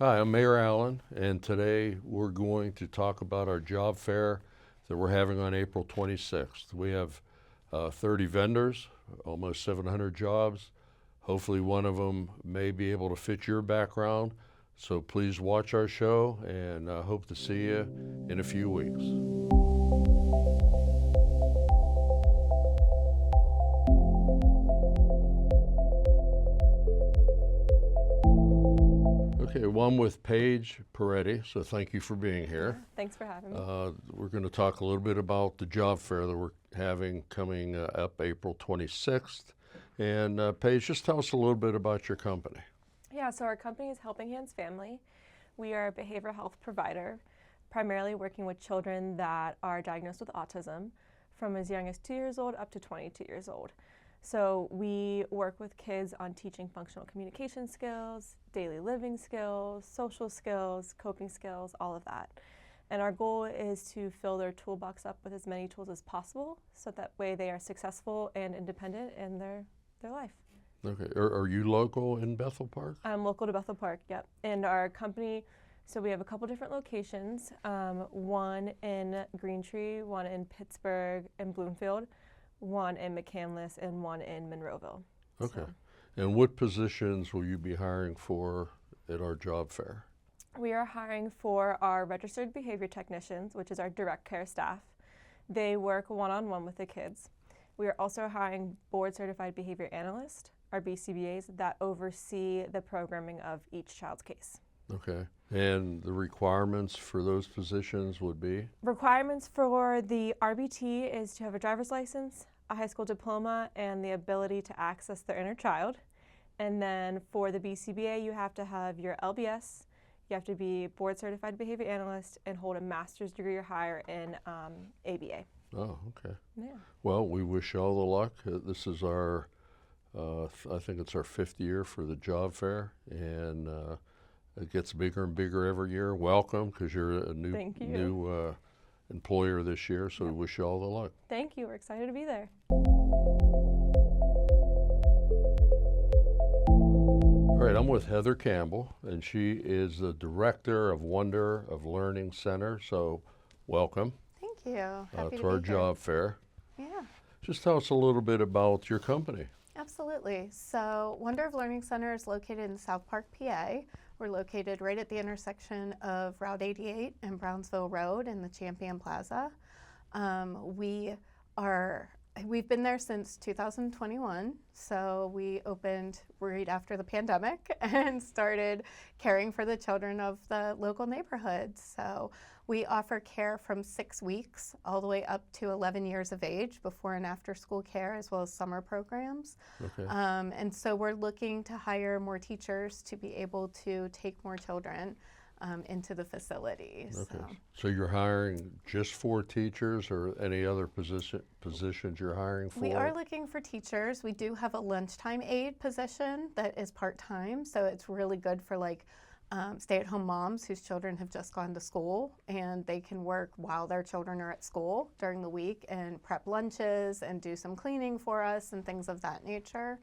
Hi, I'm Mayor Allen, and today we're going to talk about our job fair that we're having on April 26th. We have 30 vendors, almost 700 jobs. Hopefully, one of them may be able to fit your background. So please watch our show, and hope to see you in a few weeks. Okay, well, I'm with Paige Peretti, so thank you for being here. Thanks for having me. We're going to talk a little bit about the job fair that we're having coming up April 26th. And Paige, just tell us a little bit about your company. Yeah, so our company is Helping Hands Family. We are a behavioral health provider, primarily working with children that are diagnosed with autism from as young as 2 years old up to 22 years old. So we work with kids on teaching functional communication skills, daily living skills, social skills, coping skills, all of that. And our goal is to fill their toolbox up with as many tools as possible so that way they are successful and independent in their life. Okay, are you local in Bethel Park? I'm local to Bethel Park, yep. And our company, so we have a couple different locations, one in Green Tree, one in Pittsburgh and Bloomfield, one in McCandless, and one in Monroeville. Okay. So And what positions will you be hiring for at our job fair? we are hiring for our registered behavior technicians, which is our direct care staff. They work one-on-one with the kids. We are also hiring board certified behavior analysts, our BCBAs, that oversee the programming of each child's case. Okay. And the requirements for those positions would be? Requirements for the RBT is to have a driver's license, a high school diploma, and the ability to access their inner child. And then for the BCBA, you have to have your LBS, you have to be board certified behavior analyst, and hold a master's degree or higher in ABA. Oh, okay. Yeah. Well, we wish you all the luck. This is our, I think it's our 5th year for the job fair, and it gets bigger and bigger every year. Welcome, because you're a Thank you. new employer this year, so we wish you all the luck. Thank you. We're excited to be there. All right, I'm with Heather Campbell, and she is the director of Wonder of Learning Center. So, welcome Thank you. Happy to to our be here. job fair. Yeah, Just tell us a little bit about your company. absolutely. So, Wonder of Learning Center is located in South Park, PA. We're located right at the intersection of Route 88 and Brownsville Road in the Champion Plaza. We are We've been there since 2021, so we opened right after the pandemic and started caring for the children of the local neighborhood. So we offer care from 6 weeks all the way up to 11 years of age, before and after school care, as well as summer programs. Okay. And so we're looking to hire more teachers to be able to take more children into the facilities. Okay. So you're hiring just for teachers, or any other positions you're hiring for? We are looking for teachers. We do have a lunchtime aide position that is part-time, so it's really good for stay-at-home moms whose children have just gone to school, and they can work while their children are at school during the week and prep lunches and do some cleaning for us and things of that nature.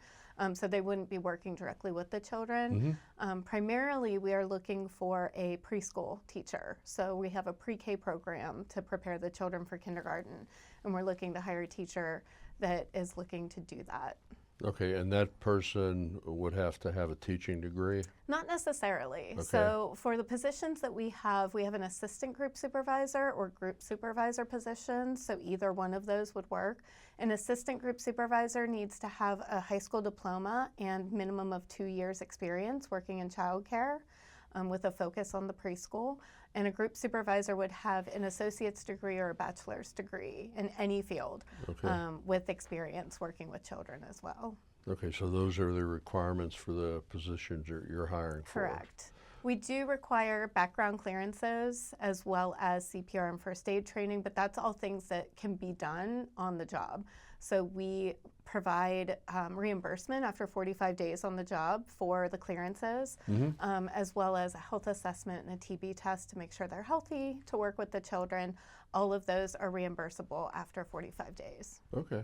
So they wouldn't be working directly with the children. Primarily, we are looking for a preschool teacher. So we have a pre-K program to prepare the children for kindergarten, and we're looking to hire a teacher that is looking to do that. Okay, and that person would have to have a teaching degree? Not necessarily. Okay. So for the positions that we have an assistant group supervisor or group supervisor position, so either one of those would work. An assistant group supervisor needs to have a high school diploma and minimum of 2 years experience working in childcare, with a focus on the preschool. And a group supervisor would have an associate's degree or a bachelor's degree in any field, Okay. with experience working with children as well. Okay, so those are the requirements for the positions you're hiring for? Correct. We do require background clearances as well as CPR and first aid training, but that's all things that can be done on the job. So we provide reimbursement after 45 days on the job for the clearances, as well as a health assessment and a TB test to make sure they're healthy to work with the children. All of those are reimbursable after 45 days. Okay.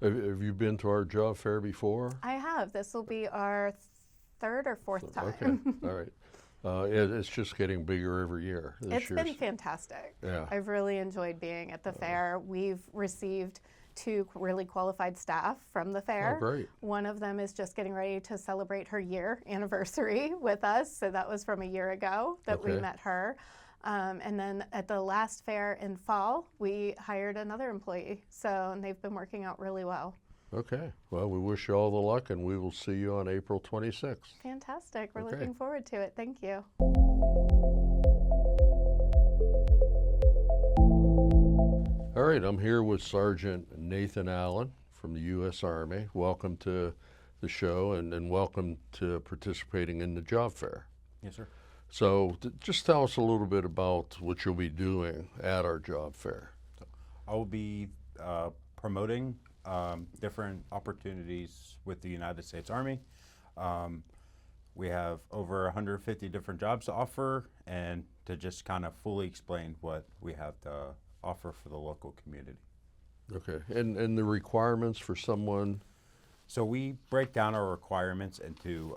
Have you been to our job fair before? I have. This will be our third or fourth time. Okay, all right. It's just getting bigger every year. This It's been year's- fantastic. Yeah. I've really enjoyed being at the fair. We've received 2 really qualified staff from the fair. Oh, great. One of them is just getting ready to celebrate her year anniversary with us. So that was from a year ago that we Okay. met her. And then at the last fair in fall, we hired another employee. So and they've been working out really well. Okay. Well, we wish you all the luck, and we will see you on April 26th. Fantastic. We're Okay. looking forward to it. Thank you. All right, I'm here with Sergeant Nathan Allen from the U.S. Army. Welcome to the show, and welcome to participating in the job fair. Yes, sir. So just tell us a little bit about what you'll be doing at our job fair. I will be promoting different opportunities with the United States Army. We have over 150 different jobs to offer, and to just kind of fully explain what we have to offer for the local community. Okay, and the requirements for someone, So we break down our requirements into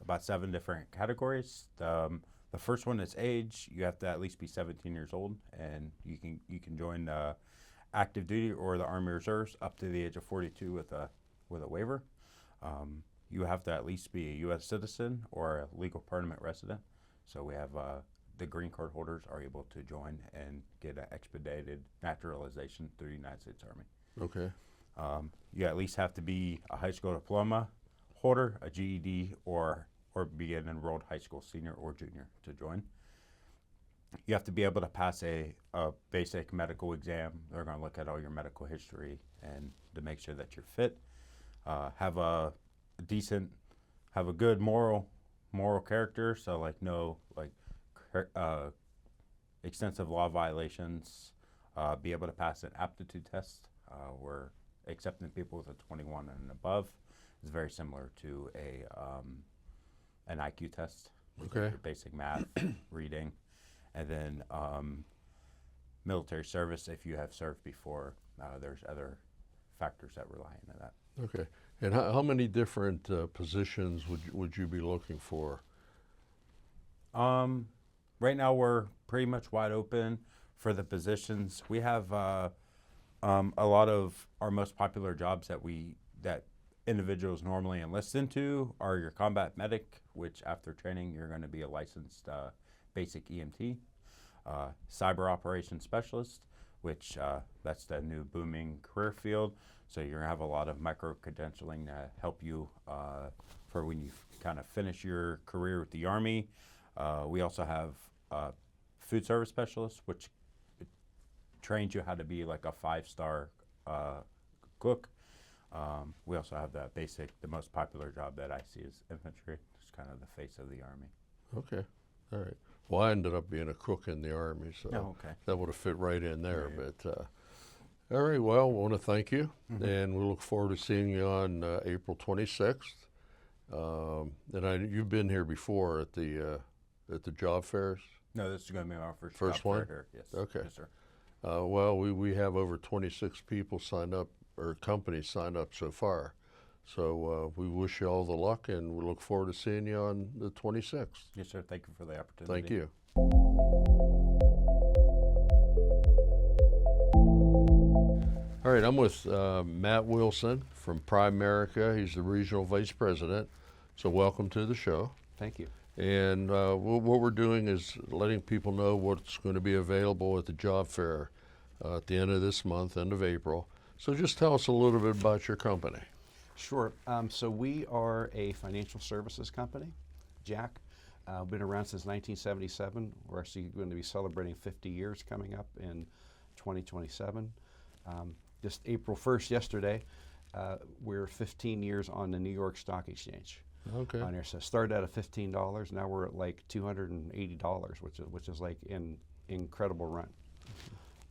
about 7 different categories. The first one is age. You have to at least be 17 years old, and you can join active duty or the Army Reserves up to the age of 42 with a waiver. You have to at least be a U.S. citizen or a legal permanent resident. So we have the green card holders are able to join and get an expedited naturalization through the United States Army. okay, You at least have to be a high school diploma holder, a GED, or be an enrolled high school senior or junior to join. You have to be able to pass a basic medical exam. They're going to look at all your medical history and to make sure that you're fit. Have a good moral character. So like no extensive law violations. Be able to pass an aptitude test. We're accepting people with a 21 and above. It's very similar to an IQ test. Okay. Your basic math, reading, and then military service. If you have served before, there's other factors that rely into that. okay. And how many different positions would you be looking for? Right now, we're pretty much wide open for the positions. We have a lot of our most popular jobs that individuals normally enlist into are your combat medic, which after training you're going to be a licensed basic EMT, cyber operations specialist, which that's the new booming career field. So you're going to have a lot of micro credentialing to help you for when you kind of finish your career with the Army. We also have food service specialist, which trains you how to be like a 5-star cook. We also have the most popular job that I see is infantry. It's kind of the face of the Army. Okay, all right. Well, I ended up being a cook in the Army, so Oh, okay. that would have fit right in there. Yeah, But all right, well, I want to thank you, and we look forward to seeing you on April 26th. And you've been here before at the job fairs. No, this is going to be my first First job fair one? here. Yes. Okay. Yes, sir. Well, we have over 26 people signed up, or companies signed up so far. So we wish you all the luck, and we look forward to seeing you on the 26th. Yes, sir. Thank you for the opportunity. Thank you. All right, I'm with Matt Wilson from Primerica. He's the regional vice president. So welcome to the show. Thank you. And what we're doing is letting people know what's going to be available at the job fair at the end of this month, end of April. So just tell us a little bit about your company. Sure. So we are a financial services company, Jack. Been around since 1977. We're actually going to be celebrating 50 years coming up in 2027. Just April 1st, yesterday, we're 15 years on the New York Stock Exchange. Okay. On here. So started out at $15. Now we're at like $280, which is like an incredible run.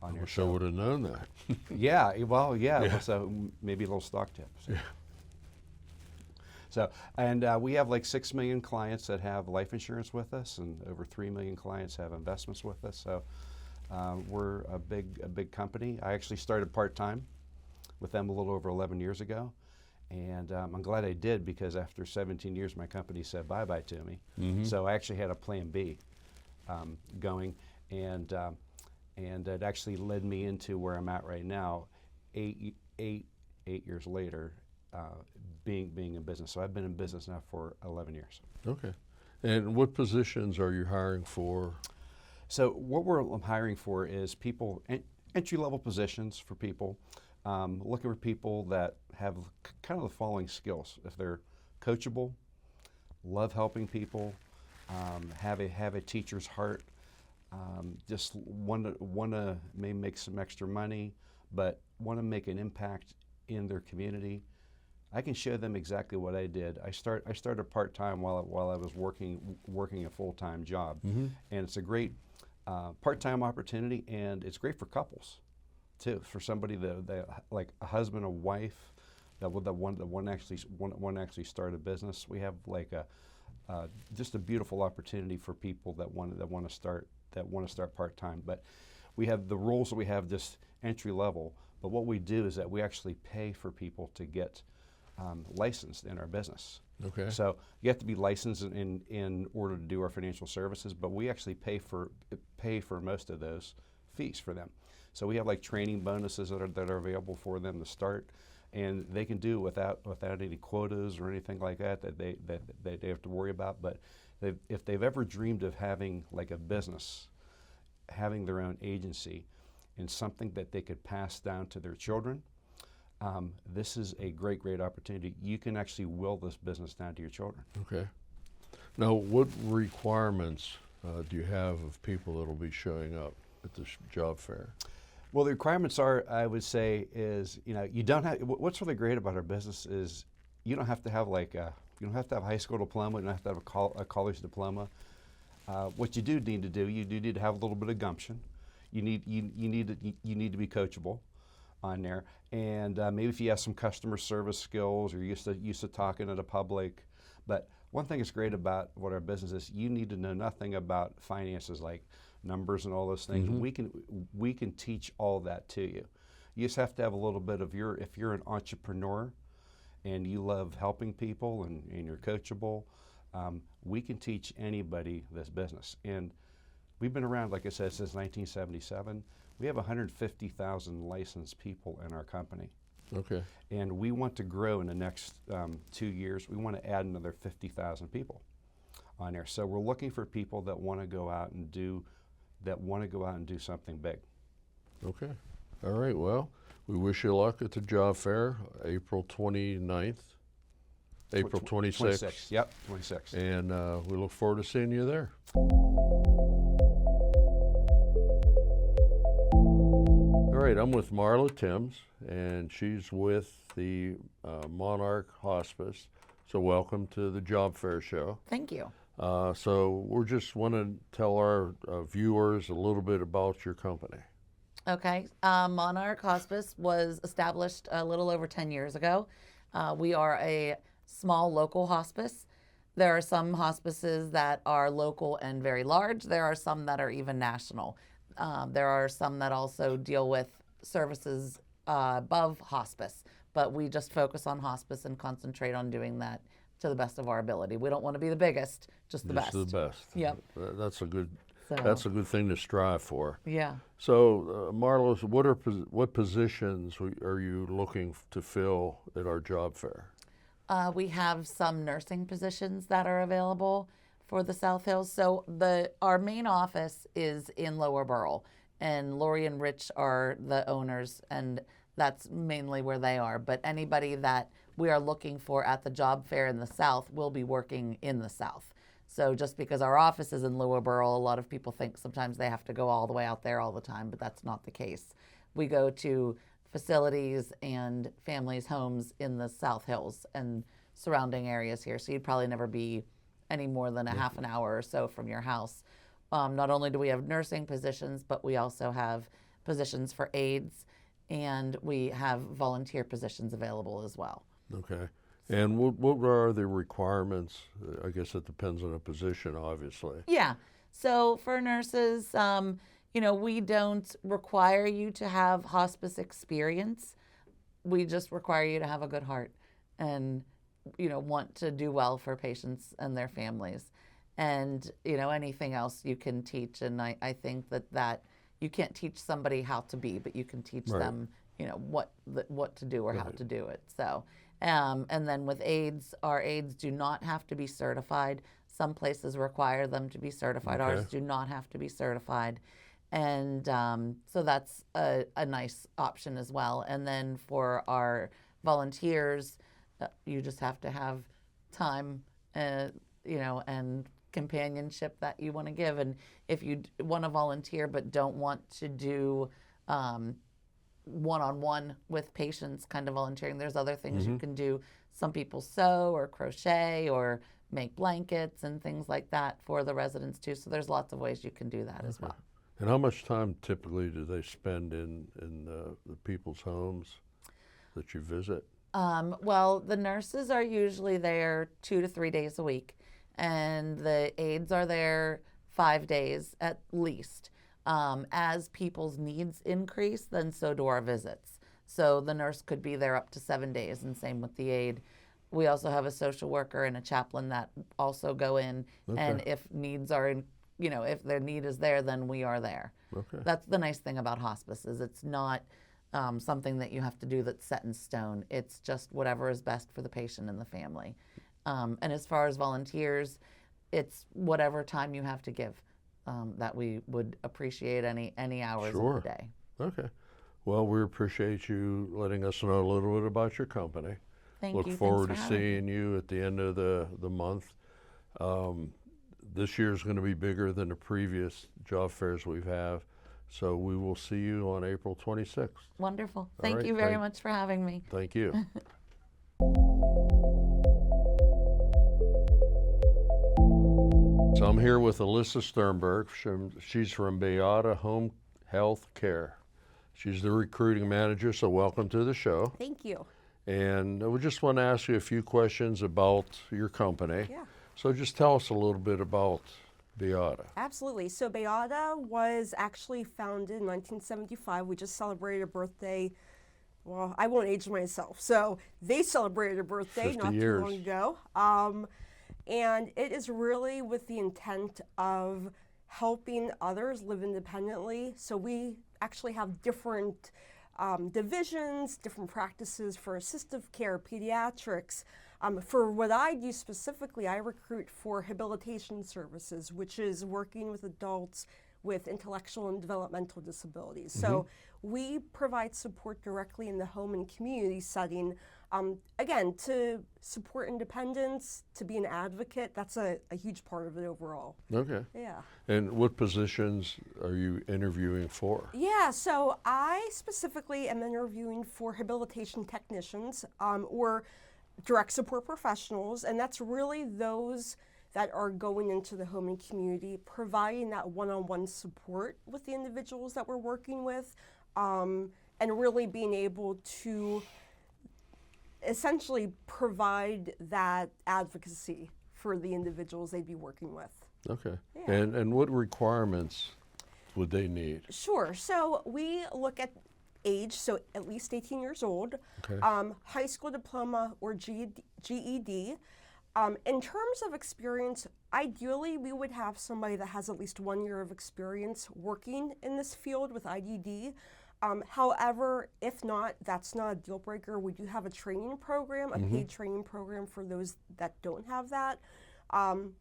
On I here. wish I would have known that. Yeah, well, yeah. Yeah. So maybe a little stock tip. So, and we have like 6 million clients that have life insurance with us, and over 3 million clients have investments with us. So, we're a big company. I actually started part-time with them a little over 11 years ago, And I'm glad I did, because after 17 years, my company said bye-bye to me. So I actually had a plan B going, and it actually led me into where I'm at right now, eight years later, being in business. So I've been in business now for 11 years. Okay. And what positions are you hiring for? So what we're hiring for is people, entry-level positions for people, looking for people that have kind of the following skills. If they're coachable, love helping people, have a teacher's heart, just want to maybe make some extra money, but want to make an impact in their community. I can show them exactly what I did. I started part-time while I was working a full-time job, and it's a great part-time opportunity, and it's great for couples too. For somebody that like a husband and wife that one actually start a business. We have like just a beautiful opportunity for people that want to start part-time. But we have the roles that we have just entry level. But what we do is that we actually pay for people to get licensed in our business. Okay. So you have to be licensed in order to do our financial services, but we actually pay for most of those fees for them. So we have like training bonuses that are available for them to start, and they can do without any quotas or anything like that they have to worry about. But if they've ever dreamed of having like a business, having their own agency, and something that they could pass down to their children, this is a great opportunity. You can actually will this business down to your children. Okay. Now, what requirements do you have of people that will be showing up at this job fair? Well, the requirements are, I would say, is you don't have. What's really great about our business is you don't have to have you don't have to have a high school diploma. You don't have to have a college diploma. What you do need to do, you do need to have a little bit of gumption. You need to be coachable on there, and maybe if you have some customer service skills, or you're used to talking to the public. But one thing that's great about what our business is, you need to know nothing about finances, like numbers and all those things. We can teach all that to you. You just have to have a little bit of if you're an entrepreneur and you love helping people and you're coachable, we can teach anybody this business. And we've been around, like I said, since 1977. We have 150,000 licensed people in our company. Okay. And we want to grow in the next 2 years. We want to add another 50,000 people on there. So we're looking for people that want to go out and do something big. Okay. All right. Well, we wish you luck at the job fair, April 29th, April 26th. Yep, 26th. And we look forward to seeing you there. All right, I'm with Marla Timms, and she's with the Monarch Hospice. So welcome to the Job Fair Show. Thank you. So we just want to tell our viewers a little bit about your company. Okay. Monarch Hospice was established a little over 10 years ago. We are a small local hospice. There are some hospices that are local and very large. There are some that are even national. There are some that also deal with services above hospice, but we just focus on hospice and concentrate on doing that to the best of our ability. We don't want to be the biggest, just the best. Just the best. Yep. That's a good. So, That's a good thing to strive for. yeah. So, Marla, what positions are you looking to fill at our job fair? We have some nursing positions that are available for the South Hills. So our main office is in Lower Burrell, and Lori and Rich are the owners, and that's mainly where they are. But anybody that we are looking for at the job fair in the South will be working in the South. So just because our office is in Lower Burrell, a lot of people think sometimes they have to go all the way out there all the time, but that's not the case. We go to facilities and families' homes in the South Hills and surrounding areas here. So you'd probably never be any more than a half an hour or so from your house. Not only do we have nursing positions, but we also have positions for aides, and we have volunteer positions available as well. Okay. And what are the requirements? I guess it depends on the position, obviously. Yeah. So for nurses, we don't require you to have hospice experience. We just require you to have a good heart and want to do well for patients and their families. And anything else you can teach, and I think that you can't teach somebody how to be, but you can teach Right. them what to do or how to do it. So and then with aides, our aides do not have to be certified. Some places require them to be certified. Ours Okay. do not have to be certified. And so that's a nice option as well. And then for our volunteers, you just have to have time, and companionship that you want to give. And if you want to volunteer but don't want to do one-on-one with patients kind of volunteering, there's other things you can do. Some people sew or crochet or make blankets and things like that for the residents too. So there's lots of ways you can do that as well. And how much time typically do they spend in the people's homes that you visit? Well, the nurses are usually there 2 to 3 days a week, and the aides are there 5 days at least. As people's needs increase, then so do our visits. So the nurse could be there up to 7 days, and same with the aide. We also have a social worker and a chaplain that also go in, and if needs are in, if their need is there, then we are there. Okay. That's the nice thing about hospice is it's not something that you have to do that's set in stone. It's just whatever is best for the patient and the family. And as far as volunteers, it's whatever time you have to give. That we would appreciate any hours Sure. of the day. Okay. Well, we appreciate you letting us know a little bit about your company. Thank Look you. forward to Thanks for having me. seeing you at the end of the month. This year's going to be bigger than the previous job fairs we've had. So we will see you on April 26th. Wonderful. Thank right, you very thank- much for having me. Thank you. So I'm here with Alyssa Sternberg. She's from Beata Home Health Care. She's the recruiting manager, so welcome to the show. Thank you. And we just want to ask you a few questions about your company. Yeah. So just tell us a little bit about Beata. Absolutely. So Beata was actually founded in 1975. We just celebrated a birthday. Well, I won't age myself. So they celebrated a birthday 50 not years. too long ago. And it is really with the intent of helping others live independently. So we actually have different divisions, different practices for assistive care, pediatrics. For what I do specifically, I recruit for habilitation services, which is working with adults with intellectual and developmental disabilities. So we provide support directly in the home and community setting. Again, to support independence, to be an advocate, that's a huge part of it overall. Okay. Yeah. And what positions are you interviewing for? Yeah, so I specifically am interviewing for habilitation technicians or direct support professionals, and that's really those that are going into the home and community, providing that one-on-one support with the individuals that we're working with, and really being able to essentially provide that advocacy for the individuals they'd be working with. Okay. Yeah. And what requirements would they need? Sure. So we look at age, so at least 18 years old, Okay. high school diploma or GED. In terms of experience, ideally we would have somebody that has at least 1 year of experience working in this field with IDD. However, if not, that's not a deal breaker. We do have a training program, a paid training program for those that don't have that. And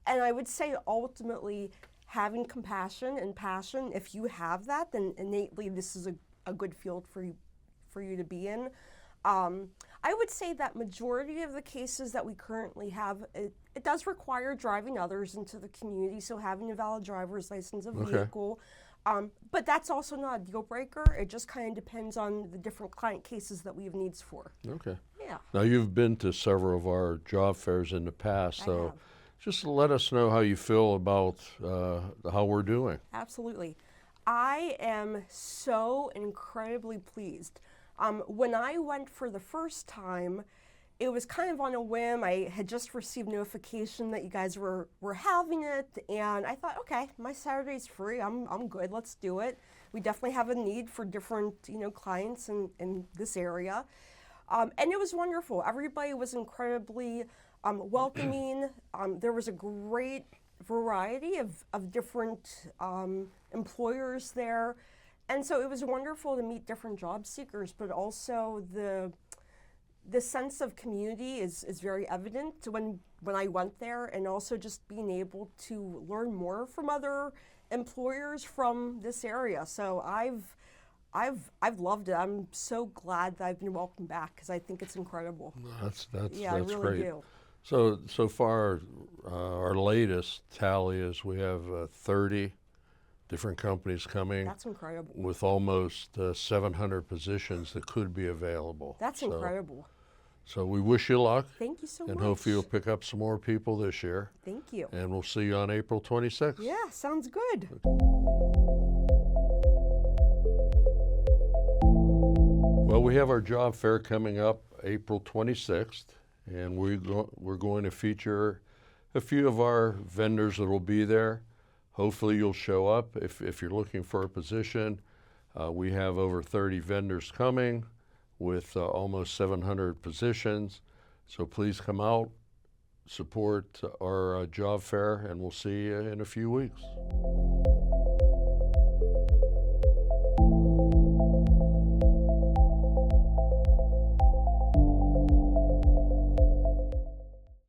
I would say ultimately having compassion and passion, if you have that, then innately this is a good field for you to be in. I would say that majority of the cases that we currently have, it does require driving others into the community, so having a valid driver's license, a vehicle. But that's also not a deal breaker. It just kind of depends on the different client cases that we have needs for. Okay. Yeah. Now, you've been to several of our job fairs in the past, I so have. just let us know how you feel about how we're doing. Absolutely. I am so incredibly pleased. When I went for the first time, it was kind of on a whim. I had just received notification that you guys were having it, and I thought, okay, my Saturday's free. I'm good. Let's do it. We definitely have a need for different clients in this area. And it was wonderful. Everybody was incredibly welcoming. There was a great variety of different employers there. And so it was wonderful to meet different job seekers, but also the sense of community is very evident when I went there, and also just being able to learn more from other employers from this area. So I've loved it. I'm so glad that I've been welcomed back because I think it's incredible. That's Yeah, I really great. do. So far, our latest tally is we have 30 different companies coming That's incredible. with almost 700 positions that could be available. That's So- incredible. So we wish you luck, Thank you so and much. hopefully you'll pick up some more people this year. Thank you. And we'll see you on April 26th. Yeah, sounds good. Well, we have our job fair coming up April 26th, and we're going to feature a few of our vendors that will be there. Hopefully you'll show up if you're looking for a position. We have over 30 vendors coming with almost 700 positions. So please come out, support our job fair, and we'll see you in a few weeks.